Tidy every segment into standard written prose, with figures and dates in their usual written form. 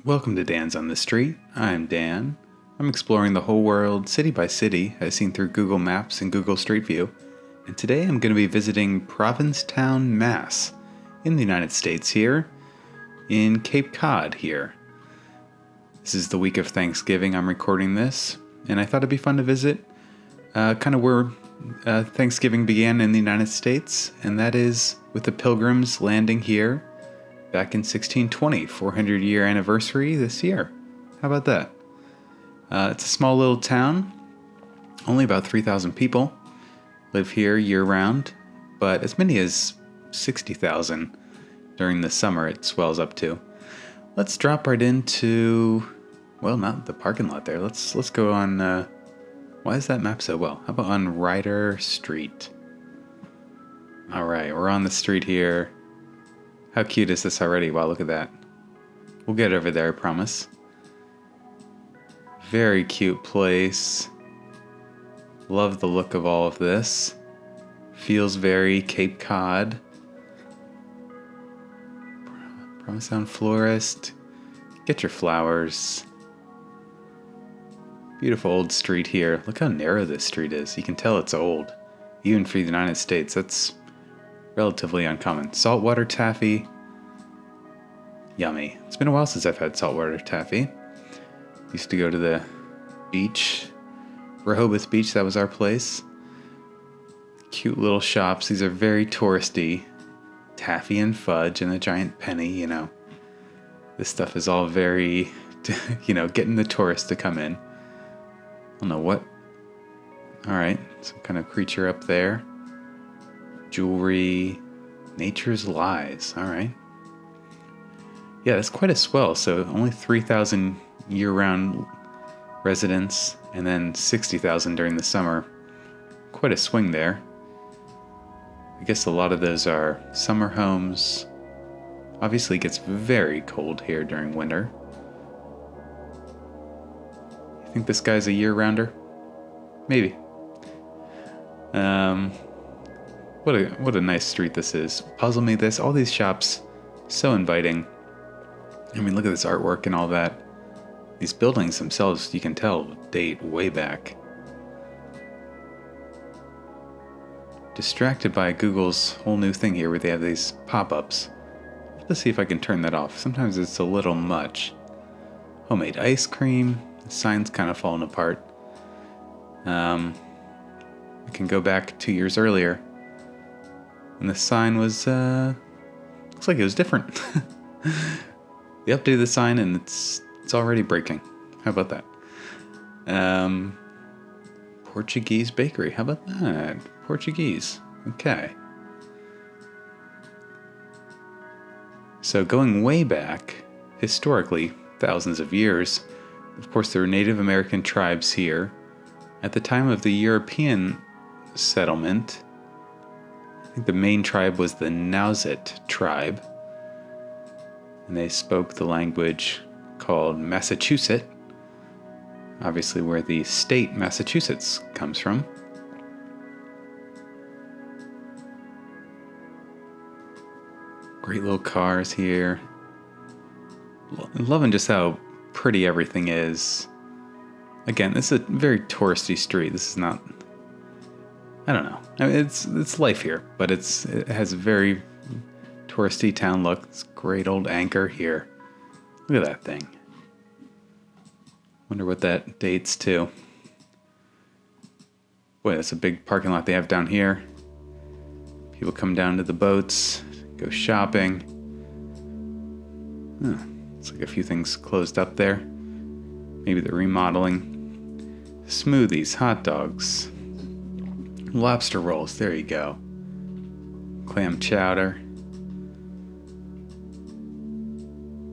Welcome to Dan's on the Street. I'm Dan. I'm exploring the whole world, city by city, as seen through Google Maps and Google Street View. And today I'm going to be visiting Provincetown, Mass. In the United States here, in Cape Cod here. This is the week of Thanksgiving I'm recording this, and I thought it'd be fun to visit kind of where Thanksgiving began in the United States, and that is with the Pilgrims landing here back in 1620, 400-year anniversary this year. How about that? It's a small little town, only about 3,000 people live here year-round, but as many as 60,000 during the summer it swells up to. Let's drop right into, well, not the parking lot there. Let's go on, why is that map so well? How about on Ryder Street? All right, we're on the street here. How cute is this already? Wow, look at that. We'll get over there, I promise. Very cute place. Love the look of all of this. Feels very Cape Cod. Provincetown florist. Get your flowers. Beautiful old street here. Look how narrow this street is. You can tell it's old. Even for the United States, that's relatively uncommon. Saltwater taffy. Yummy. It's been a while since I've had saltwater taffy. Used to go to the beach. Rehoboth Beach, that was our place. Cute little shops. These are very touristy. Taffy and fudge and a giant penny, you know. This stuff is all very, getting the tourists to come in. I don't know what. Alright, some kind of creature up there. Jewelry. Nature's Lies. Alright. Yeah, that's quite a swell. So only 3,000 year-round residents and then 60,000 during the summer. Quite a swing there. I guess a lot of those are summer homes. Obviously it gets very cold here during winter. You think this guy's a year-rounder? Maybe. What a nice street this is. Puzzle me this. All these shops, so inviting. I mean, look at this artwork and all that. These buildings themselves, you can tell, date way back. Distracted by Google's whole new thing here where they have these pop-ups. Let's see if I can turn that off. Sometimes it's a little much. Homemade ice cream. The sign's kind of falling apart. I can go back 2 years earlier. And the sign was, looks like it was different. They updated the sign and it's already breaking. How about that? Portuguese bakery. How about that? Portuguese. Okay. So going way back, historically, thousands of years, of course there were Native American tribes here. At the time of the European settlement, I think the main tribe was the Nauset tribe. And they spoke the language called Massachusetts, obviously where the state Massachusetts comes from. Great little cars here. Loving just how pretty everything is. Again, this is a very touristy street. This is not, I don't know. I mean, it's life here, but it has a very touristy town look. It's a great old anchor here. Look at that thing. Wonder what that dates to. Boy, that's a big parking lot they have down here. People come down to the boats, go shopping. Looks like a few things closed up there. Maybe they're remodeling. Smoothies, hot dogs, lobster rolls, there you go. Clam chowder.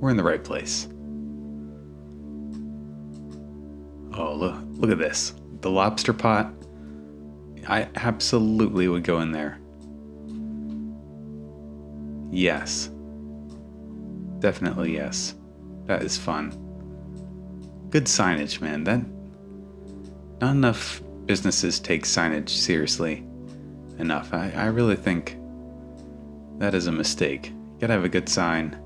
We're in the right place. Oh, look at this. The lobster pot. I absolutely would go in there. Yes. Definitely yes. That is fun. Good signage, man. Not enough businesses take signage seriously enough. I really think that is a mistake. You gotta have a good sign.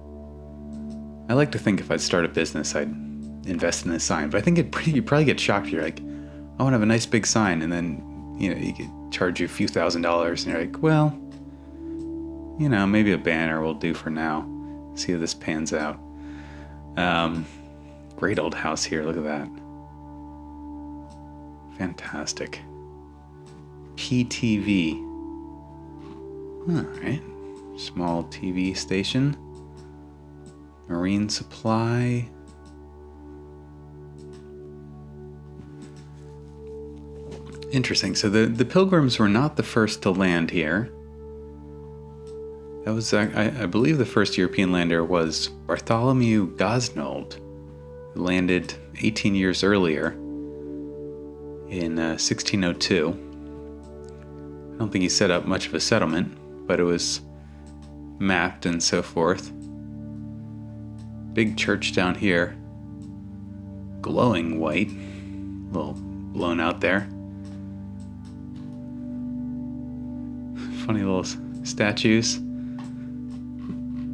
I like to think if I'd start a business, I'd invest in a sign, but I think you'd probably get shocked. You're like, I want to have a nice big sign, and then, you could charge you a few $1,000s, and you're like, well, maybe a banner will do for now. See how this pans out. Great old house here. Look at that. Fantastic. PTV. All right. Small TV station. Marine supply. Interesting. So the Pilgrims were not the first to land here. That was, I believe, the first European lander was Bartholomew Gosnold, who landed 18 years earlier in 1602. I don't think he set up much of a settlement, but it was mapped and so forth. Big church down here, glowing white, a little blown out there. Funny little statues.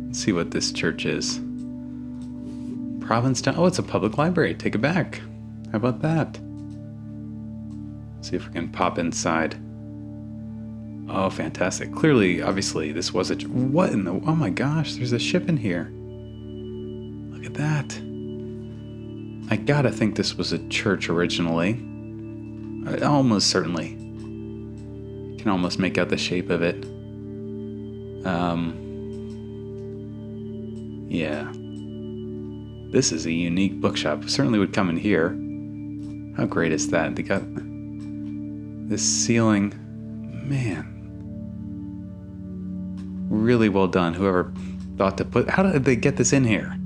Let's see what this church is. Provincetown. Oh, it's a public library. Take it back. How about that? See if we can pop inside. Oh, fantastic. Clearly, obviously, this was what in the... Oh my gosh, there's a ship in here. Look at that. I gotta think this was a church originally. Almost certainly. You can almost make out the shape of it. Yeah. This is a unique bookshop. Certainly would come in here. How great is that? They got this ceiling. Man. Really well done. Whoever thought to put... How did they get this in here?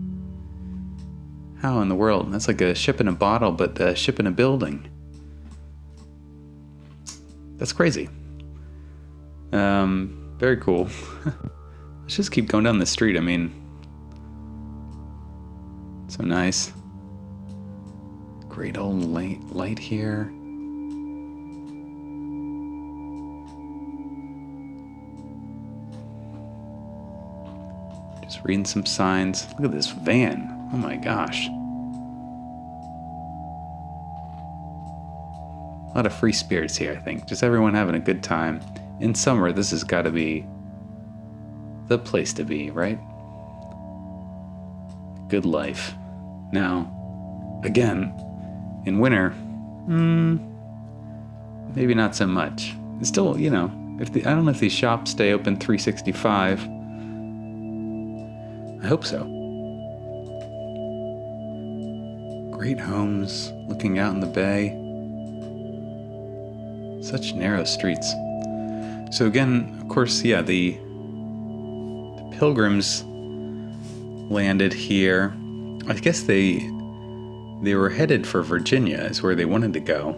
How in the world? That's like a ship in a bottle, but a ship in a building. That's crazy. Very cool. Let's just keep going down the street. I mean... So nice. Great old light here. Just reading some signs. Look at this van. Oh my gosh. A lot of free spirits here, I think. Just everyone having a good time. In summer, this has got to be the place to be, right? Good life. Now, again, in winter, maybe not so much. It's still, I don't know if these shops stay open 365. I hope so. Great homes, looking out in the bay. Such narrow streets. So again, of course, yeah, the Pilgrims landed here. I guess they were headed for Virginia, is where they wanted to go.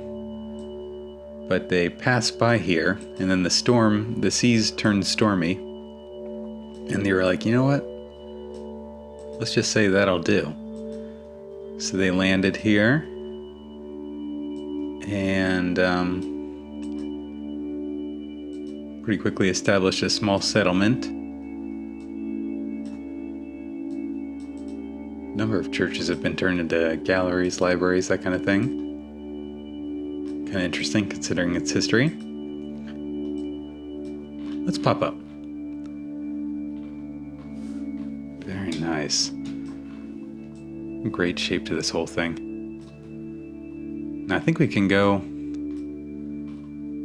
But they passed by here, and then the seas turned stormy. And they were like, you know what? Let's just say that'll do. So they landed here. And pretty quickly established a small settlement. A number of churches have been turned into galleries, libraries, that kind of thing. Kind of interesting considering its history. Let's pop up. Very nice. Great shape to this whole thing. Now I think we can go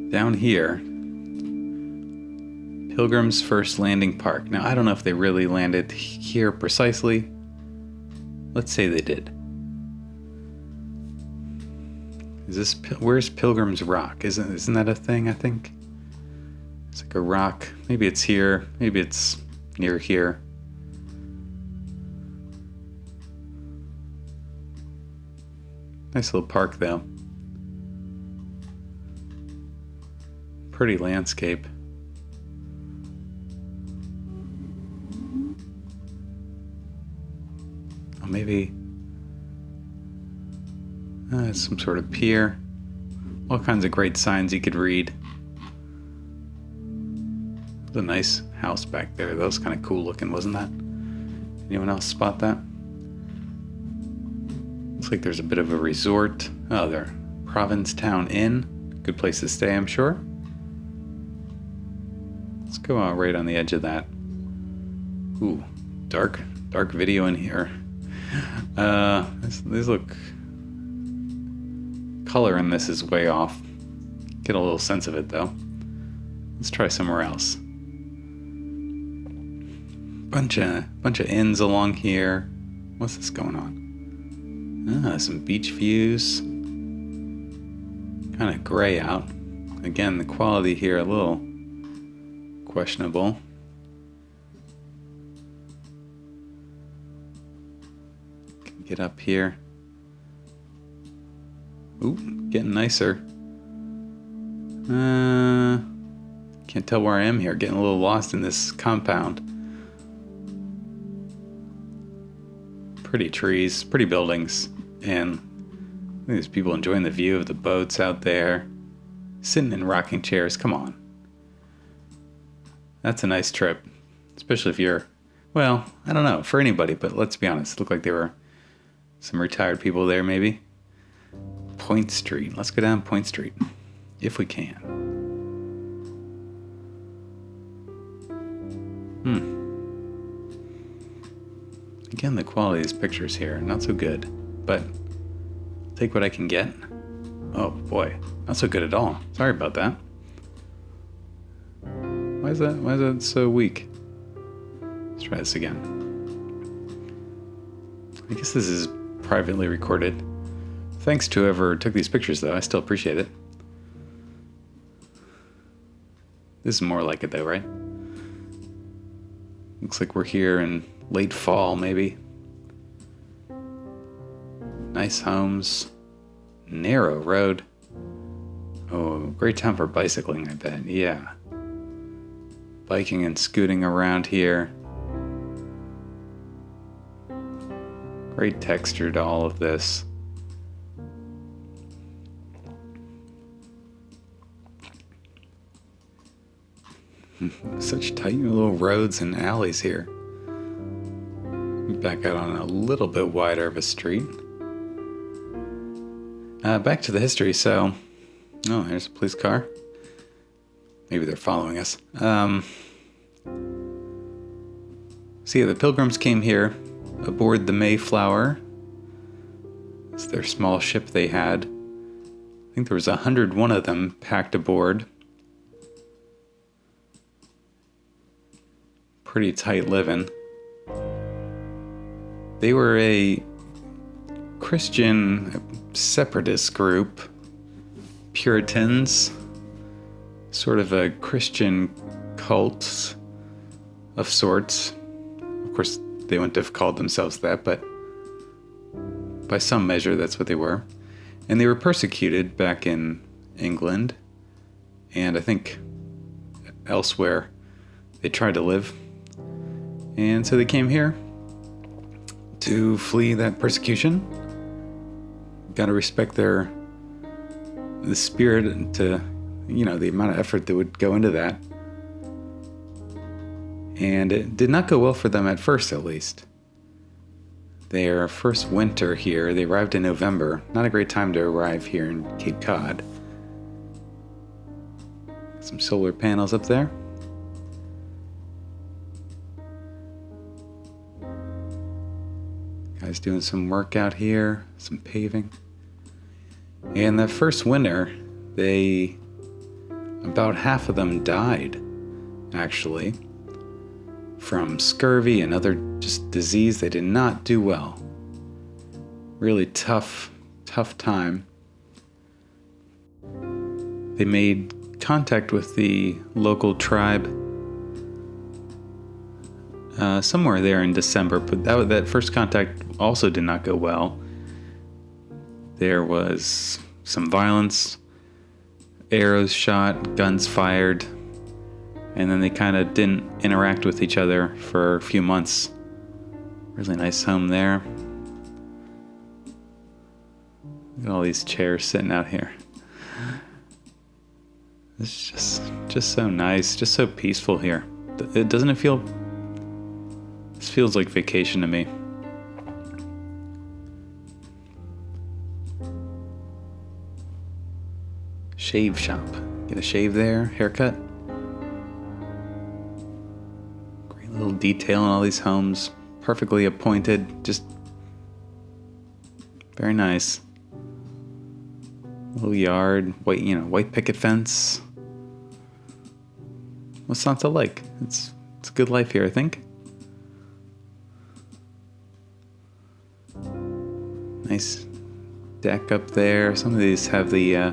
down here. Pilgrim's First Landing Park. Now I don't know if they really landed here precisely. Let's say they did. Where's Pilgrim's Rock? Isn't that a thing, I think? It's like a rock. Maybe it's here. Maybe it's near here. Nice little park, though. Pretty landscape. Maybe some sort of pier. All kinds of great signs you could read. There's a nice house back there. That was kind of cool looking, wasn't that? Anyone else spot that? Looks like there's a bit of a resort. Oh, there. Provincetown Inn. Good place to stay, I'm sure. Let's go out right on the edge of that. Ooh, dark video in here. These look... Color in this is way off. Get a little sense of it though. Let's try somewhere else. Bunch of inns along here. What's this going on? Ah, some beach views. Kind of gray out. Again, the quality here a little questionable. Get up here. Ooh, getting nicer. Can't tell where I am here. Getting a little lost in this compound. Pretty trees, pretty buildings, and there's people enjoying the view of the boats out there. Sitting in rocking chairs, come on. That's a nice trip. Especially if you're, well, I don't know, for anybody, but let's be honest. It looked like there were some retired people there, maybe. Point Street. Let's go down Point Street, if we can. Again, the quality of these pictures here, not so good, but take what I can get. Oh boy, not so good at all. Sorry about that. Why is that so weak? Let's try this again. I guess this is privately recorded. Thanks to whoever took these pictures, though. I still appreciate it. This is more like it, though, right? Looks like we're here in late fall, maybe. Nice homes. Narrow road. Oh, great time for bicycling, I bet. Yeah. Biking and scooting around here. Great texture to all of this. Such tight little roads and alleys here. Back out on a little bit wider of a street. Back to the history, so... Oh, there's a police car. Maybe they're following us. So yeah, the Pilgrims came here aboard the Mayflower. It's their small ship they had. I think there was 101 of them packed aboard. Pretty tight living. They were a Christian separatist group, Puritans, sort of a Christian cult of sorts. Of course, they wouldn't have called themselves that, but by some measure, that's what they were. And they were persecuted back in England, and I think elsewhere. They tried to live. And so they came here to flee that persecution. Gotta respect the spirit and the amount of effort that would go into that. And it did not go well for them at first, at least. Their first winter here, they arrived in November. Not a great time to arrive here in Cape Cod. Some solar panels up there. Guys doing some work out here, some paving. And that first winter, about half of them died, actually, from scurvy and other just disease. They did not do well. Really tough time. They made contact with the local tribe somewhere there in December, but that first contact also did not go well. There was some violence, arrows shot, guns fired, and then they kind of didn't interact with each other for a few months. Really nice home there. Look at all these chairs sitting out here. It's just so nice, just so peaceful here. Doesn't it feel... This feels like vacation to me. Shave shop. Get a shave there, haircut. Great little detail in all these homes. Perfectly appointed, just very nice. Little yard, white picket fence. What's not to like? It's a good life here, I think. Nice deck up there. Some of these have the, I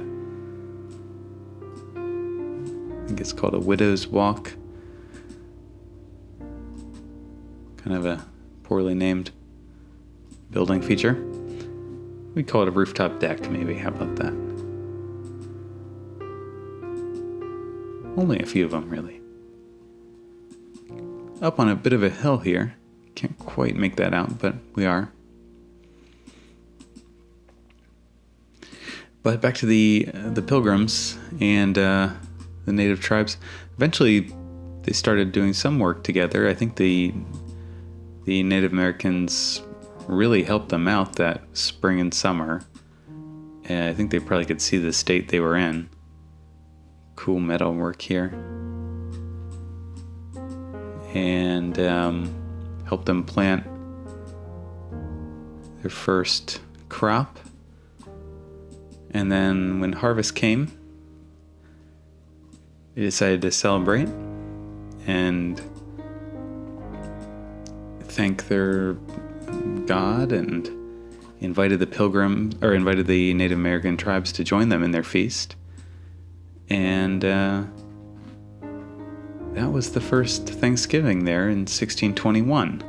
think it's called a widow's walk. Kind of a poorly named building feature. We call it a rooftop deck, maybe. How about that? Only a few of them, really. Up on a bit of a hill here. Can't quite make that out, but we are. But back to the Pilgrims and the native tribes. Eventually, they started doing some work together. I think the Native Americans really helped them out that spring and summer. And I think they probably could see the state they were in. Cool metal work here. And helped them plant their first crop. And then when harvest came, they decided to celebrate and thank their God and invited the Native American tribes to join them in their feast. And that was the first Thanksgiving there in 1621.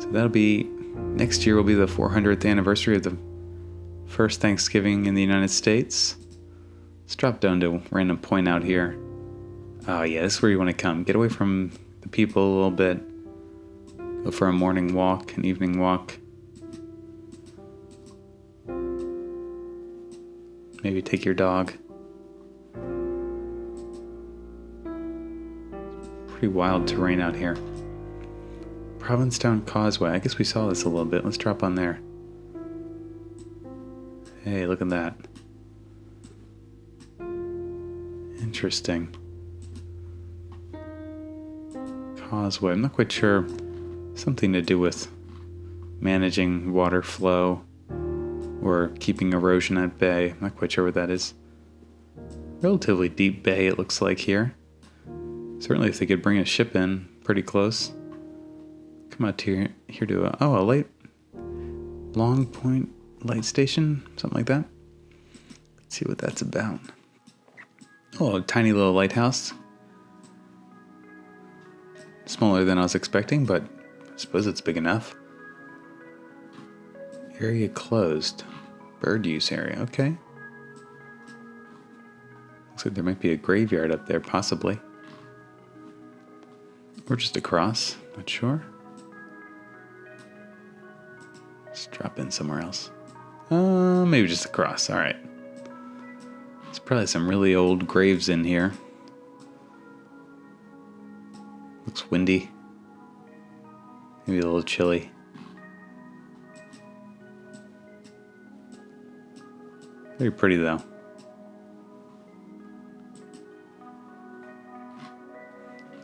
So next year will be the 400th anniversary of the first Thanksgiving in the United States. Let's drop down to a random point out here. Oh yeah, this is where you want to come. Get away from the people a little bit. Go for a morning walk, an evening walk. Maybe take your dog. Pretty wild terrain out here. Provincetown Causeway. I guess we saw this a little bit. Let's drop on there. Hey, look at that. Interesting. Causeway. I'm not quite sure. Something to do with managing water flow or keeping erosion at bay. I'm not quite sure what that is. Relatively deep bay, it looks like here. Certainly if they could bring a ship in pretty close. Come out here to a light. Long Point light station, something like that. Let's see what that's about. Oh, a tiny little lighthouse. Smaller than I was expecting, but I suppose it's big enough. Area closed. Bird use area, okay. Looks like there might be a graveyard up there, possibly. Or just a cross, not sure. Let's drop in somewhere else. Maybe just a cross, alright. There's probably some really old graves in here. Looks windy. Maybe a little chilly. Very pretty though.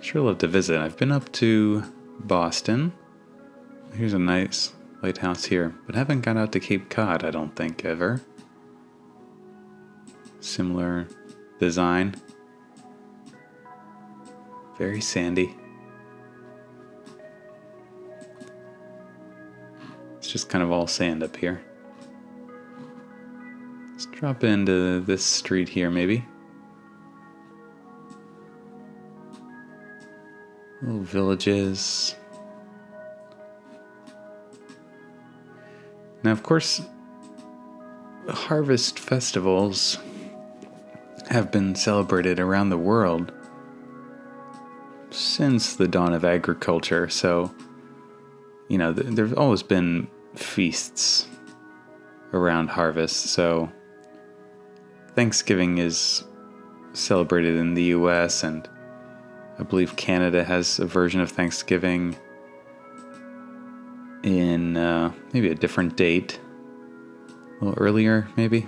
Sure love to visit. I've been up to Boston. Here's a nice lighthouse here, but haven't got out to Cape Cod, I don't think, ever. Similar design. Very sandy. It's just kind of all sand up here. Let's drop into this street here, maybe. Little villages. Now, of course, harvest festivals have been celebrated around the world since the dawn of agriculture. So, there's always been feasts around harvest. So, Thanksgiving is celebrated in the US, and I believe Canada has a version of Thanksgiving in maybe a different date. A little earlier, maybe.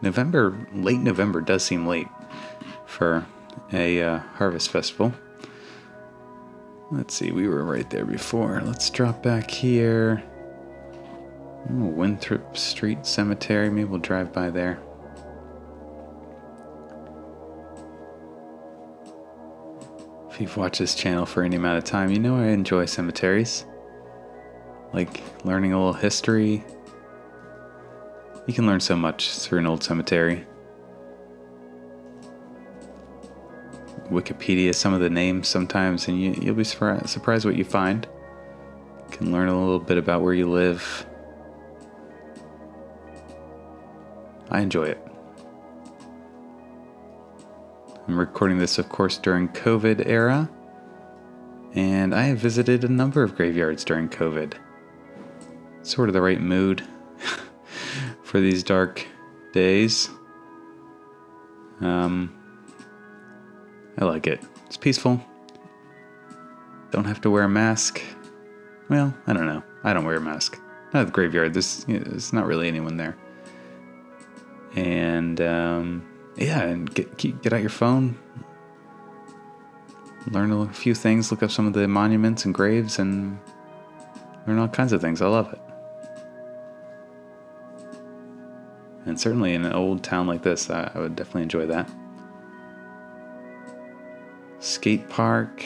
Late November does seem late for a harvest festival. Let's see, we were right there before. Let's drop back here. Ooh, Winthrop Street Cemetery. Maybe we'll drive by there. If you've watched this channel for any amount of time, you know I enjoy cemeteries. Like learning a little history. You can learn so much through an old cemetery. Wikipedia some of the names sometimes, and you'll be surprised what you find. You can learn a little bit about where you live. I enjoy it. I'm recording this, of course, during COVID era, and I have visited a number of graveyards during COVID. Sort of the right mood for these dark days. I like it. It's peaceful. Don't have to wear a mask. Well, I don't know. I don't wear a mask. Not at the graveyard. There's not really anyone there. And and get out your phone. Learn a few things. Look up some of the monuments and graves, and learn all kinds of things. I love it. And certainly in an old town like this, I would definitely enjoy that. Skate park.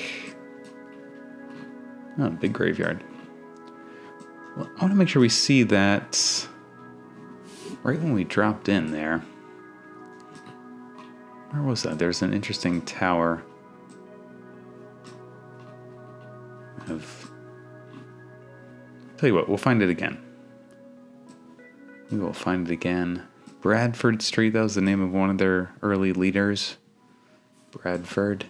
Oh, big graveyard. Well, I want to make sure we see that right when we dropped in there. Where was that? There's an interesting tower Tell you what, we'll find it again. We will find it again. Bradford Street, that was the name of one of their early leaders. Bradford.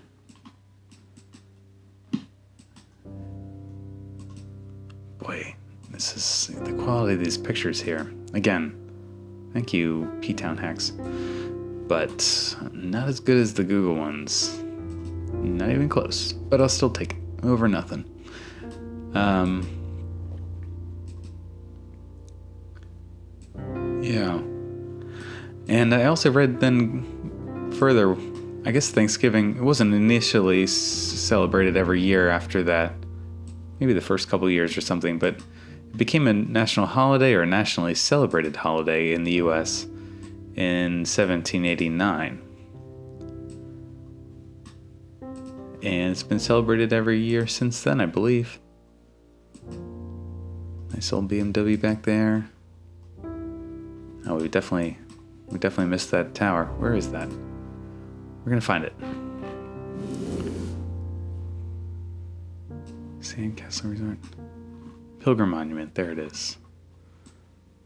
Boy, this is the quality of these pictures here. Again, thank you, P-Town Hacks. But not as good as the Google ones. Not even close. But I'll still take it over nothing. Yeah. And I also read then further, I guess Thanksgiving, it wasn't initially celebrated every year after that. Maybe the first couple of years or something, but it became a national holiday or a nationally celebrated holiday in the U.S. in 1789. And it's been celebrated every year since then, I believe. Nice old BMW back there. Oh, we definitely missed that tower. Where is that? We're gonna find it. Sandcastle Resort. Pilgrim Monument, there it is.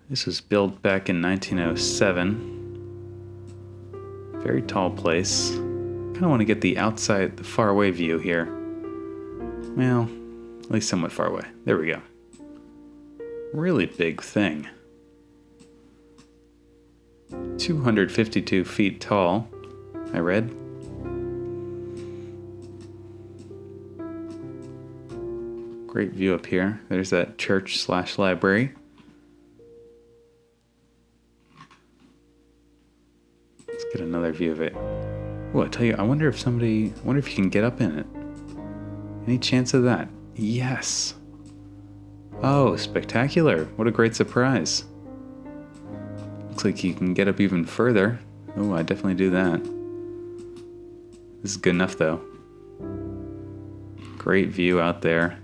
This was built back in 1907. Very tall place. Kind of want to get the outside, the far away view here. Well, at least somewhat far away. There we go. Really big thing. 252 feet tall, I read. Great view up here. There's that church/library. Let's get another view of it. Oh, I tell you, I wonder if you can get up in it. Any chance of that? Yes. Oh, spectacular. What a great surprise. Looks like you can get up even further. Oh, I definitely do that. This is good enough, though. Great view out there.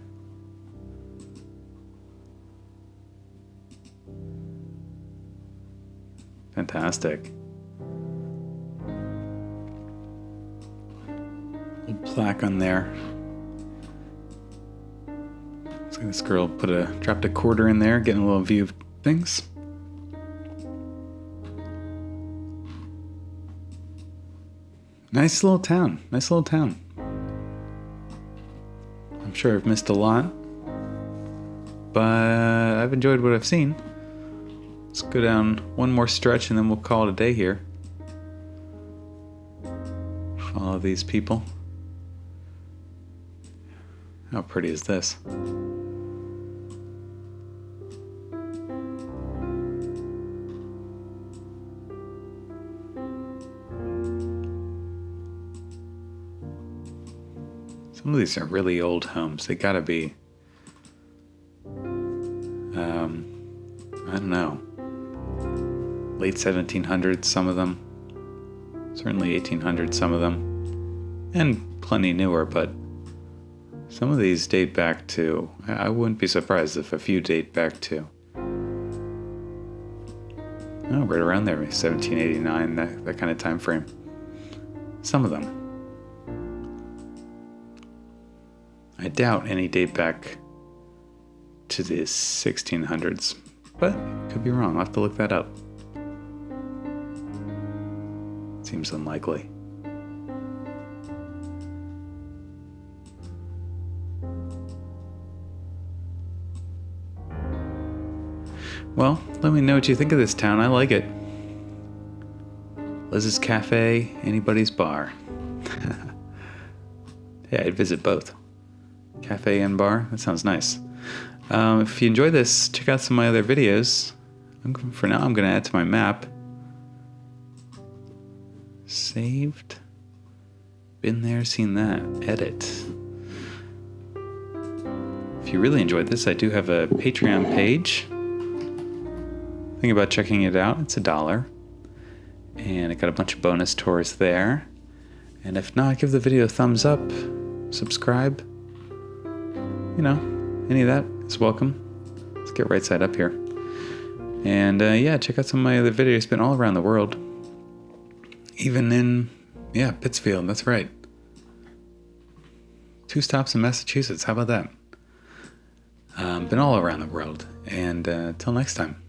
Fantastic. Little plaque on there. Looks like this girl dropped a quarter in there, getting a little view of things. Nice little town. Nice little town. I'm sure I've missed a lot, but I've enjoyed what I've seen. Let's go down one more stretch and then we'll call it a day here. Follow these people. How pretty is this? Some of these are really old homes. They gotta be, I don't know, late 1700s, some of them. Certainly 1800s, some of them. And plenty newer, but some of these date back to, I wouldn't be surprised if a few date back to, oh, right around there, 1789, that kind of time frame. Some of them. I doubt any date back to the 1600s, but could be wrong. I'll have to look that up. Seems unlikely. Well, let me know what you think of this town. I like it. Liz's Cafe, anybody's bar. Yeah, I'd visit both. Cafe and bar, that sounds nice. If you enjoyed this, check out some of my other videos. For now, I'm going to add to my map. Saved. Been there, seen that. Edit. If you really enjoyed this, I do have a Patreon page. Think about checking it out. It's $1. And I got a bunch of bonus tours there. And if not, give the video a thumbs up. Subscribe. You know, any of that is welcome. Let's get right side up here. And yeah, check out some of my other videos. Been all around the world. Even in, yeah, Pittsfield. That's right. 2 stops in Massachusetts. How about that? Been all around the world. And till next time.